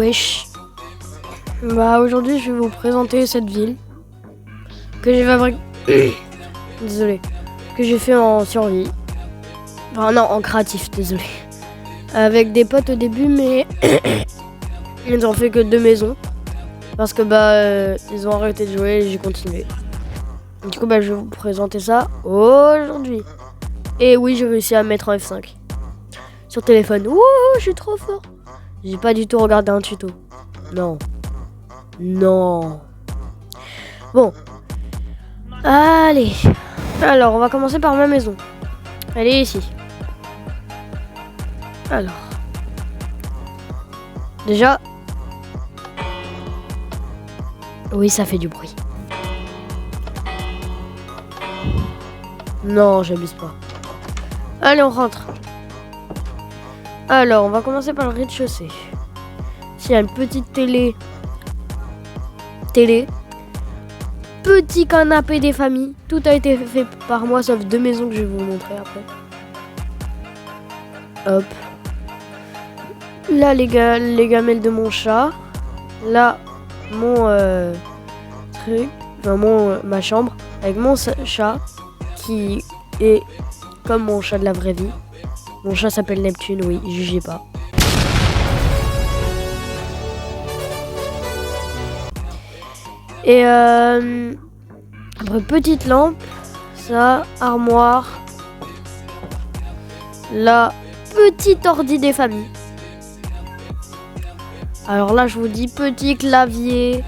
wesh. Bah aujourd'hui je vais vous présenter cette ville que j'ai fabriquée. Désolé. Que j'ai fait en survie. Enfin non, en créatif, désolé. Avec des potes au début, mais ils ont fait que 2 maisons. Parce que ils ont arrêté de jouer et j'ai continué. Du coup je vais vous présenter ça aujourd'hui. Et oui, j'ai réussi à mettre en F5 sur téléphone. Wouhou, je suis trop fort. J'ai pas du tout regardé un tuto. Non. Bon. Allez. Alors, on va commencer par ma maison. Elle est ici. Alors. Déjà. Oui, ça fait du bruit. Non, j'abuse pas. Allez, on rentre. Alors, on va commencer par le rez-de-chaussée. Ici, il y a une petite télé. Petit canapé des familles. Tout a été fait par moi, sauf 2 maisons que je vais vous montrer après. Hop. Là, les gamelles de mon chat. Là, mon truc. Enfin, ma chambre. Avec mon chat. Qui est comme mon chat de la vraie vie. Mon chat s'appelle Neptune, oui, jugez pas. Et après, petite lampe, ça, armoire. La petite ordi des familles. Alors là, je vous dis petit clavier,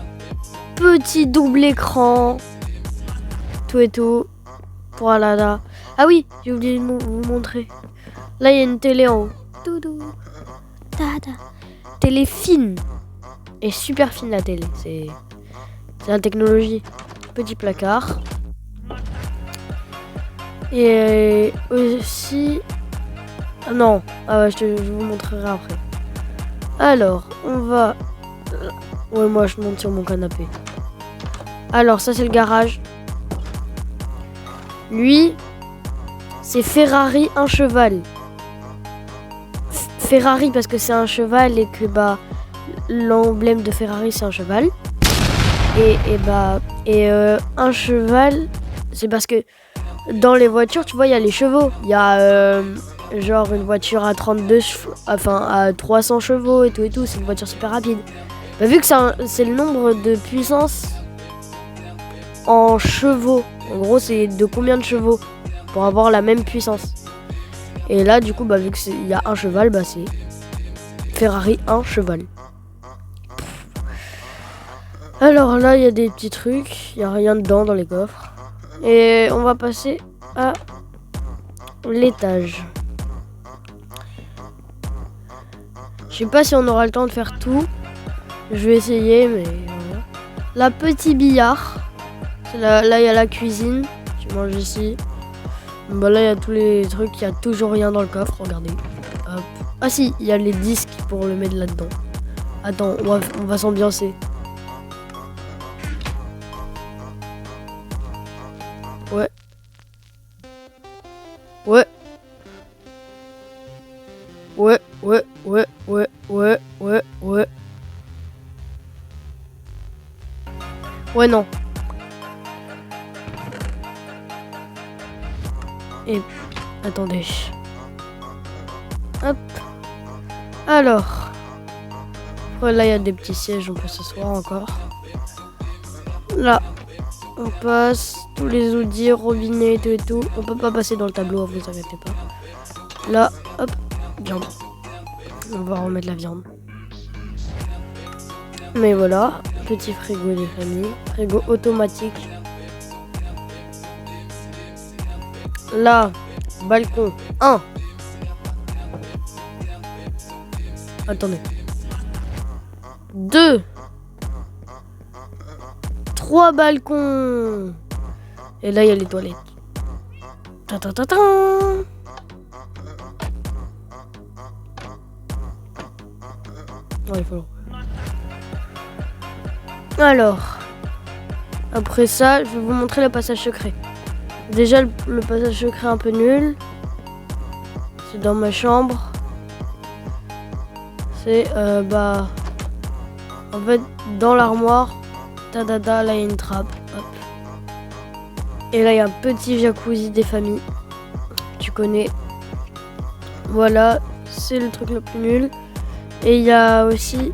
petit double écran, tout et tout. Voilà. Ah oui, j'ai oublié de vous montrer. Là, il y a une télé en haut. Télé fine. Et super fine la télé. C'est la technologie. Petit placard. Et aussi... Non. Ah ouais, je vous montrerai après. Alors, on va... Ouais, moi, je monte sur mon canapé. Alors, ça, c'est le garage. Lui, c'est Ferrari, un cheval. Ferrari parce que c'est un cheval et que l'emblème de Ferrari c'est un cheval. Et un cheval, c'est parce que dans les voitures, tu vois, il y a les chevaux. Il y a genre une voiture à 32 chevaux, enfin à 300 chevaux et tout, c'est une voiture super rapide. Vu que c'est le nombre de puissance en chevaux. En gros, c'est de combien de chevaux pour avoir la même puissance. Et là, du coup, vu qu'il y a un cheval, c'est Ferrari, un cheval. Alors là, il y a des petits trucs. Il n'y a rien dedans dans les coffres. Et on va passer à l'étage. Je sais pas si on aura le temps de faire tout. Je vais essayer, mais voilà. La petit billard. Là, il y a la cuisine. Tu manges ici. Là, il y a tous les trucs. Il n'y a toujours rien dans le coffre. Regardez. Hop. Ah si, il y a les disques pour le mettre là-dedans. Attends, on va s'ambiancer. Ouais. Ouais, non. Et attendez. Hop. Alors. Là, il y a des petits sièges, on peut s'asseoir encore. Là, on passe tous les outils, robinet et tout. On peut pas passer dans le tableau, vous inquiétez pas. Là, hop, viande. On va remettre la viande. Mais voilà, petit frigo des familles. Frigo automatique. Là, balcon 1. Attendez. 2. 3 balcons. Et là, il y a les toilettes. Ta-ta-ta-ta. Ouais, il faut... Alors, après ça, je vais vous montrer le passage secret. Déjà, le passage secret un peu nul. C'est dans ma chambre. C'est, En fait, dans l'armoire, tadada, là il y a une trappe. Hop. Et là il y a un petit jacuzzi des familles. Tu connais. Voilà, c'est le truc le plus nul. Et il y a aussi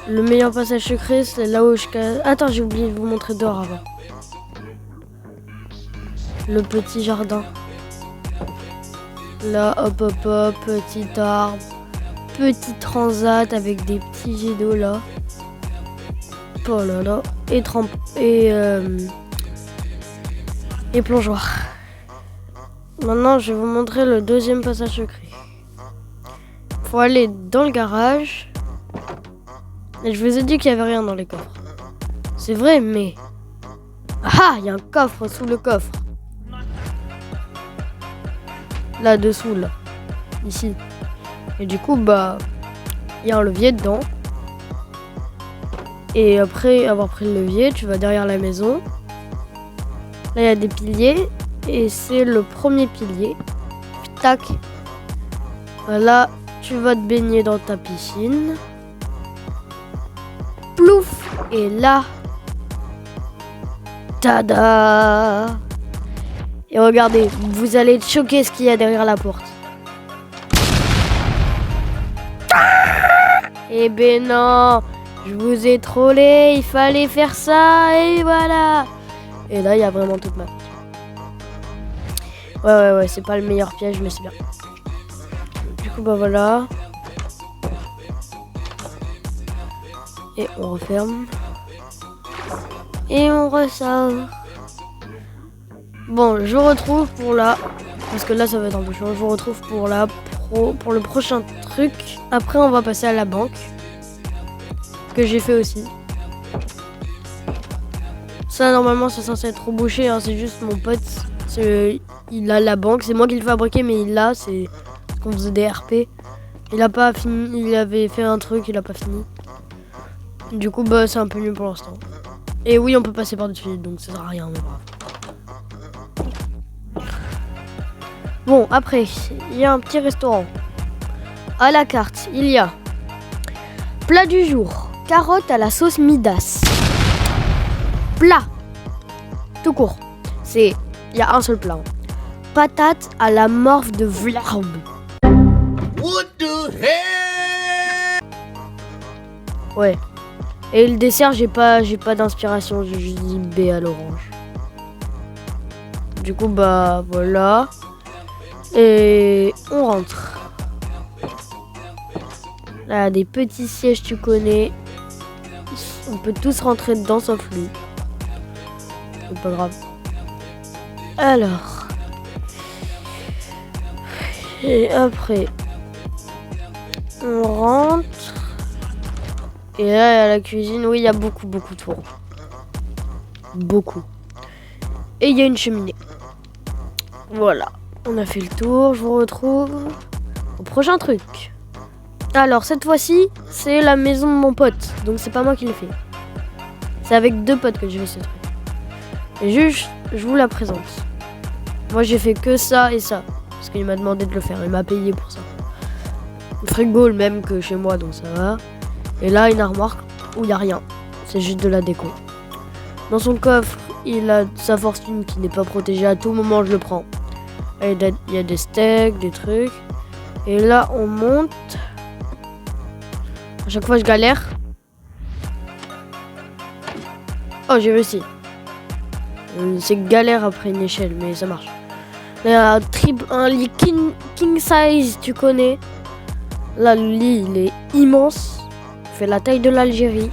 le meilleur passage secret, c'est là où je casse. Attends, j'ai oublié de vous montrer dehors avant. Le petit jardin. Là, hop, hop, hop, petit arbre. Petit transat avec des petits jets d'eau là. Oh là là. Et plongeoir. Maintenant, je vais vous montrer le deuxième passage secret. Faut aller dans le garage. Et je vous ai dit qu'il n'y avait rien dans les coffres. C'est vrai, mais... Ah, il y a un coffre sous le coffre. Là-dessous, là. Ici. Et du coup, bah... il y a un levier dedans. Et après avoir pris le levier, tu vas derrière la maison. Là, il y a des piliers. Et c'est le premier pilier. Tac. Voilà. Tu vas te baigner dans ta piscine. Plouf. Et là... Tada! Et regardez, vous allez être choqués ce qu'il y a derrière la porte. Eh ben non, je vous ai trollé, il fallait faire ça, et voilà. Et là, il y a vraiment toute ma porte. Ouais, c'est pas le meilleur piège, mais c'est bien. Du coup, bah voilà. Et on referme. Et on ressort. Bon, je vous retrouve pour la... Parce que là, ça va être un peu chiant. Je vous retrouve pour pour le prochain truc. Après, on va passer à la banque. Que j'ai fait aussi. Ça, normalement, c'est censé être rebouché. Hein. C'est juste mon pote. Il a la banque. C'est moi qui l'ai fabriqué, mais il l'a. C'est parce qu'on faisait des RP. Il a pas fini. Il avait fait un truc, il a pas fini. Du coup, bah, c'est un peu mieux pour l'instant. Et oui, on peut passer par-dessus, donc ça sert à rien, mais bravo. Bon, après, il y a un petit restaurant. À la carte, il y a plat du jour, carottes à la sauce Midas. Plat, tout court. Il y a un seul plat. Patates à la morve de Vlarbe. What the hell? Ouais. Et le dessert, j'ai pas d'inspiration, j'ai juste dit B à l'orange. Du coup, bah voilà. Et on rentre. Là, des petits sièges, tu connais. On peut tous rentrer dedans sauf lui. C'est pas grave. Alors. Et après. On rentre. Et là, à la cuisine, oui, il y a beaucoup de fours. Beaucoup. Et il y a une cheminée. Voilà. On a fait le tour. Je vous retrouve au prochain truc. Alors, cette fois-ci, c'est la maison de mon pote. Donc, c'est pas moi qui l'ai fait. C'est avec deux potes que j'ai fait ce truc. Et juste, je vous la présente. Moi, j'ai fait que ça et ça. Parce qu'il m'a demandé de le faire. Il m'a payé pour ça. Le frigo, le même que chez moi, donc ça va. Et là, une armoire où il n'y a rien. C'est juste de la déco. Dans son coffre, il a sa fortune qui n'est pas protégée. À tout moment, je le prends. Il y a des steaks, des trucs. Et là, on monte. À chaque fois, je galère. Oh, j'ai réussi. C'est galère après une échelle, mais ça marche. Il y a un lit king size, tu connais. Là, le lit, il est immense. Il fait la taille de l'Algérie.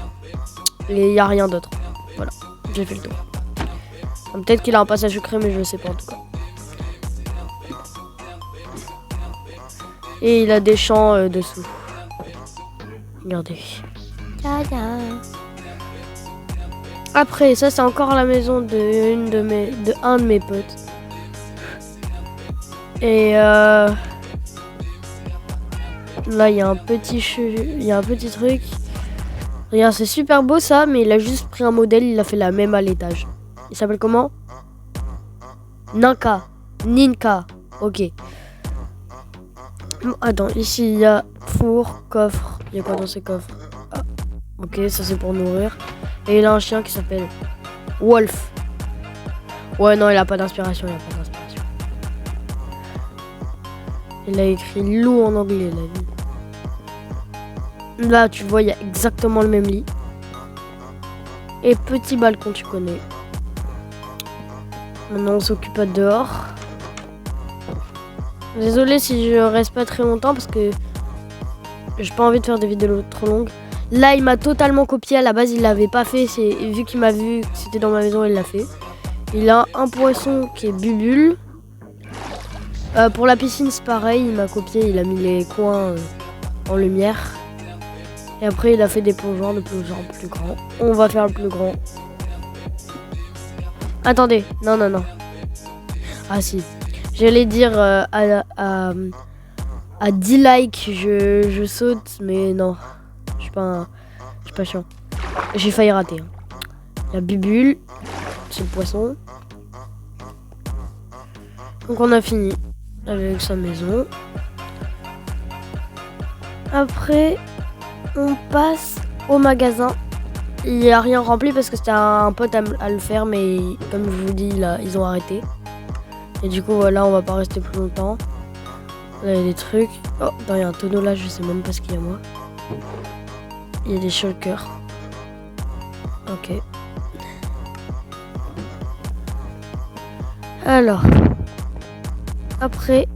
Et il n'y a rien d'autre. Voilà, j'ai fait le tour. Peut-être qu'il a un passage secret, mais je ne sais pas en tout cas. Et il a des champs dessous. Regardez. Après, ça c'est encore la maison de un de mes potes. Et là il y a un petit truc. Regarde, c'est super beau ça, mais il a juste pris un modèle, il a fait la même à l'étage. Il s'appelle comment? Ninka. Ok. Bon, attends, ici il y a four, coffre. Il y a quoi dans ces coffres? Ok, ça c'est pour nourrir. Et il a un chien qui s'appelle Wolf. Ouais, non, il a pas d'inspiration, Il a écrit loup en anglais, la vie. Là, tu vois, il y a exactement le même lit. Et petit balcon, tu connais. Maintenant, on s'occupe à dehors. Désolé si je reste pas très longtemps parce que j'ai pas envie de faire des vidéos trop longues. Là, il m'a totalement copié. À la base, il l'avait pas fait. Vu qu'il m'a vu que c'était dans ma maison, il l'a fait. Il a un poisson qui est Bubule. Pour la piscine, c'est pareil. Il m'a copié. Il a mis les coins en lumière. Et après, il a fait des plongeons, plus grands. On va faire le plus grand. Attendez. Non. Ah si. J'allais dire à 10 likes, je saute. Mais non. Je suis pas chiant. J'ai failli rater. La Bubule. C'est le poisson. Donc on a fini avec sa maison. Après, on passe au magasin. Il n'y a rien rempli parce que c'était un pote à le faire, mais comme je vous dis, ils ont arrêté. Et du coup, voilà, on va pas rester plus longtemps. Là, il y a des trucs. Oh, il y a un tonneau là, je sais même pas ce qu'il y a moi. Il y a des shulkers. Ok. Alors, après,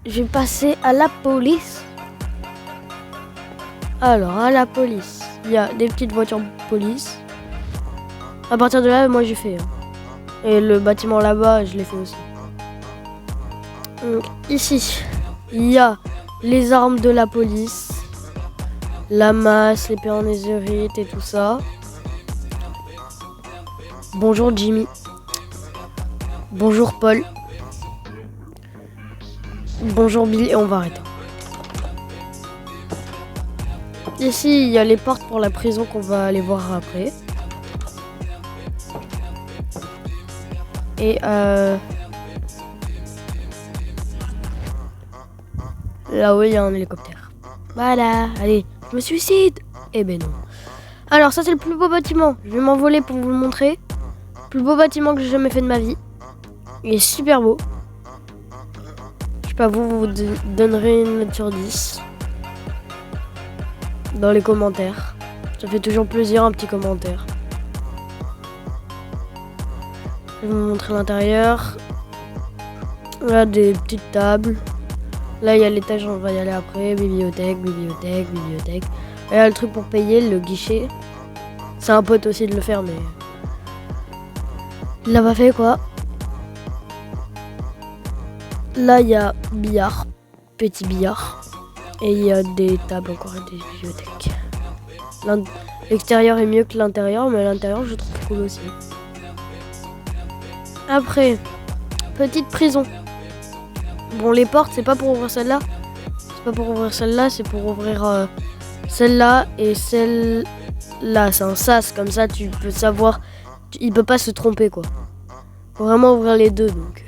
je vais passer à la police. Alors, à la police, il y a des petites voitures police. À partir de là, moi j'ai fait. Et le bâtiment là-bas, je l'ai fait aussi. Donc, ici, il y a les armes de la police. La masse, l'épée en netherite et tout ça. Bonjour Jimmy. Bonjour Paul. Bonjour Bill et on va arrêter. Ici, il y a les portes pour la prison qu'on va aller voir après. Et là-haut, il y a un hélicoptère. Voilà, allez, je me suicide. Eh ben non. Alors ça, c'est le plus beau bâtiment. Je vais m'envoler pour vous le montrer. Plus beau bâtiment que j'ai jamais fait de ma vie. Il est super beau. Je sais pas, vous donnerez une note sur 10. Dans les commentaires. Ça fait toujours plaisir, un petit commentaire. Je vais vous montrer l'intérieur. Là, des petites tables. Là, il y a l'étage, on va y aller après. Bibliothèque. Et il y a le truc pour payer, le guichet. C'est un pote aussi de le faire, mais il l'a pas fait, quoi. Là, il y a billard. Petit billard. Et il y a des tables encore et des bibliothèques. L'extérieur est mieux que l'intérieur, mais l'intérieur, je trouve cool aussi. Après, petite prison. Bon, les portes, c'est pas pour ouvrir celle-là. C'est pour ouvrir celle-là et celle-là. C'est un sas, comme ça, tu peux savoir. Il peut pas se tromper, quoi. Faut vraiment ouvrir les deux, donc.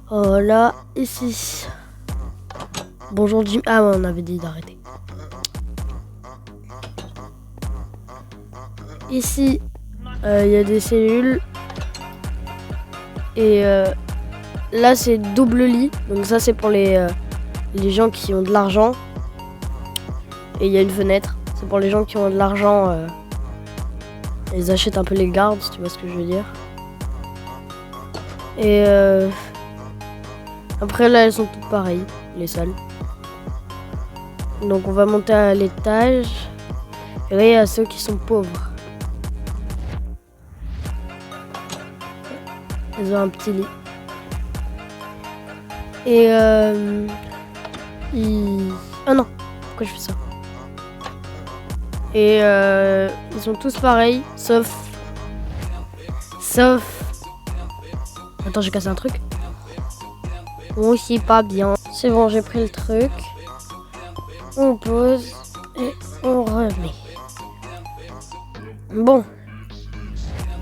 Oh là, ici. Bonjour Jim. Ah ouais, on avait dit d'arrêter. Ici, il y a des cellules. Et là, c'est double lit. Donc ça, c'est pour les gens qui ont de l'argent. Et il y a une fenêtre. C'est pour les gens qui ont de l'argent. Ils achètent un peu les gardes, si tu vois ce que je veux dire. Et après, là, elles sont toutes pareilles, les salles. Donc on va monter à l'étage. Et là, il y a ceux qui sont pauvres. Ils ont un petit lit. Et ah non, pourquoi je fais ça? Et ils sont tous pareils, sauf... Attends, j'ai cassé un truc. Bon, c'est pas bien. C'est bon, j'ai pris le truc. On pose et on remet. Bon.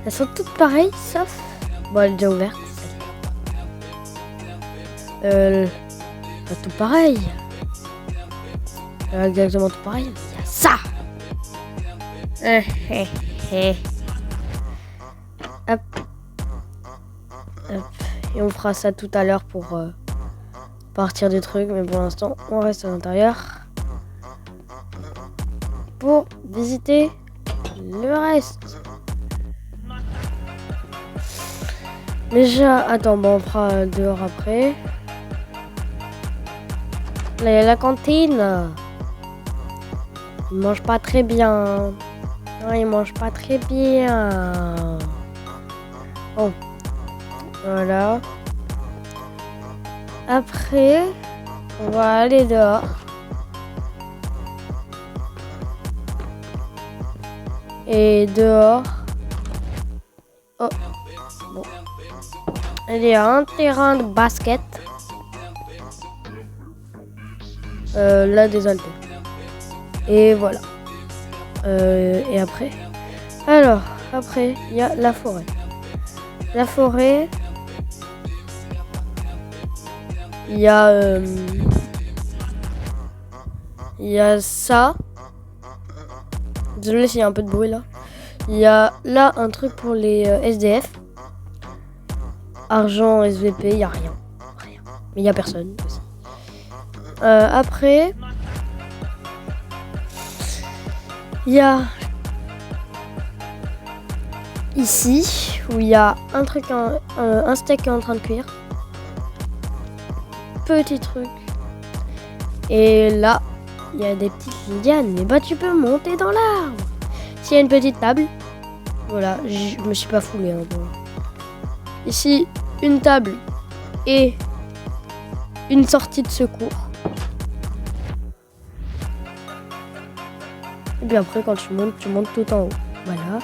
Elles sont toutes pareilles, sauf... Bon, elle est déjà ouverte. Pas tout pareil. Exactement tout pareil. Il y a ça. Hop. Hop. Et on fera ça tout à l'heure pour partir des trucs. Mais pour l'instant, on reste à l'intérieur. Pour visiter le reste. Déjà, attends, bon, on fera dehors après. Là, il y a la cantine. Il mange pas très bien. Non, il mange pas très bien. Bon. Voilà. Après, on va aller dehors. Et dehors. Oh. Bon. Il y a un terrain de basket. Là, des haltères. Et voilà. Et après. Alors, après, il y a la forêt. La forêt. Il y a ça. Désolé s'il y a un peu de bruit là. Il y a là un truc pour les SDF. Argent, SVP, il n'y a rien. Mais il n'y a personne aussi. Après, il y a ici où il y a un truc, un steak qui est en train de cuire. Petit truc. Et là, il y a des petites lianes. Et bah, tu peux monter dans l'arbre. S'il y a une petite table, voilà, je me suis pas foulé. Hein, bon. Ici, une table et une sortie de secours. Et puis après, quand tu montes tout en haut. Voilà.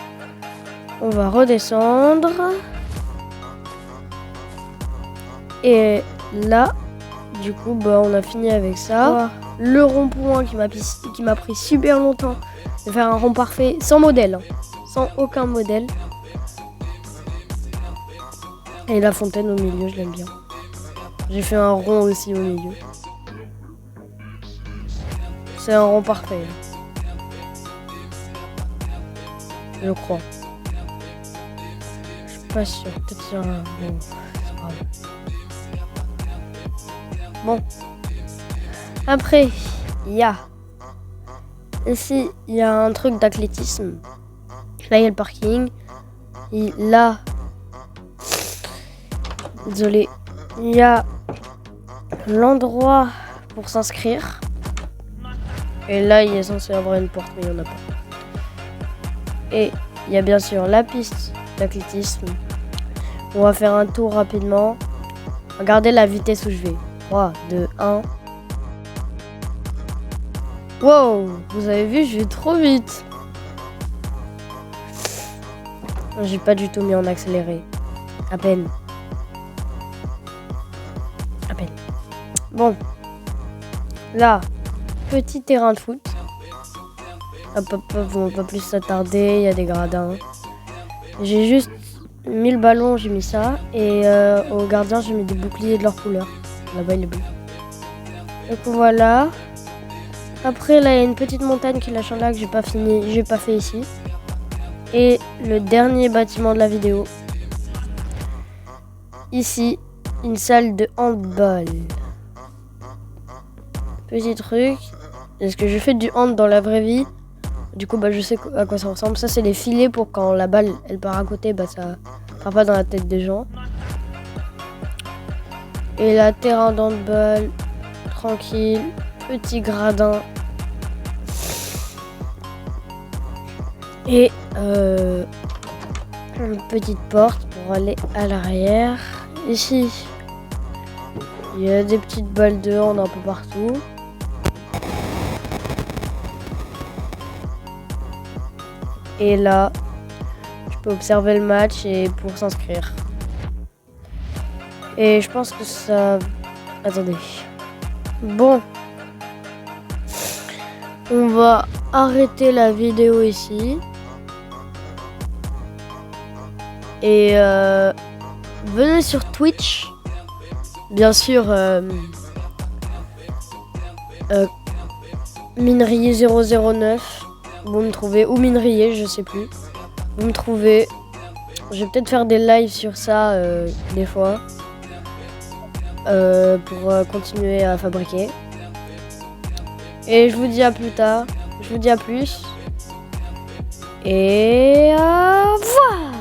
On va redescendre. Et là, du coup, bah, on a fini avec ça. Le rond-point qui m'a pris super longtemps de faire un rond parfait sans modèle. Hein. Sans aucun modèle. Et la fontaine au milieu, je l'aime bien. J'ai fait un rond aussi au milieu. C'est un rond parfait. Je crois. Je suis pas sûr. Peut-être qu'il y a un... Bon, c'est pas grave. Bon. Après, il y a... Ici, il y a un truc d'athlétisme. Là, il y a le parking. Et là... Désolé. Il y a l'endroit pour s'inscrire. Et là, il est censé avoir une porte, mais il n'y en a pas. Et il y a bien sûr la piste d'athlétisme. On va faire un tour rapidement. Regardez la vitesse où je vais. 3, 2, 1. Wow, vous avez vu, je vais trop vite. J'ai pas du tout mis en accéléré. À peine. À peine. Bon. Là, petit terrain de foot. Hop, hop, hop, on va pas plus s'attarder, il y a des gradins. J'ai juste mis le ballon, j'ai mis ça. Et au gardien, j'ai mis des boucliers de leur couleur. Là-bas, il est bleu. Donc voilà. Après, là, il y a une petite montagne qui lâche un lac, j'ai pas fait ici. Et le dernier bâtiment de la vidéo. Ici, une salle de handball. Petit truc. Est-ce que je fais du hand dans la vraie vie? Du coup, bah, je sais à quoi ça ressemble. Ça, c'est les filets pour quand la balle, elle part à côté, bah, ça part pas dans la tête des gens. Et la terrain d'handball, tranquille, petit gradin. Et une petite porte pour aller à l'arrière. Ici, il y a des petites balles de hand un peu partout. Et là, tu peux observer le match et pour s'inscrire. Et je pense que ça... Attendez. Bon. On va arrêter la vidéo ici. Et venez sur Twitch. Bien sûr, Minerie 009. Vous me trouvez, ou Minerier, je sais plus. Vous me trouvez. Je vais peut-être faire des lives sur ça des fois. Pour continuer à fabriquer. Et je vous dis à plus tard. Je vous dis à plus. Et au revoir.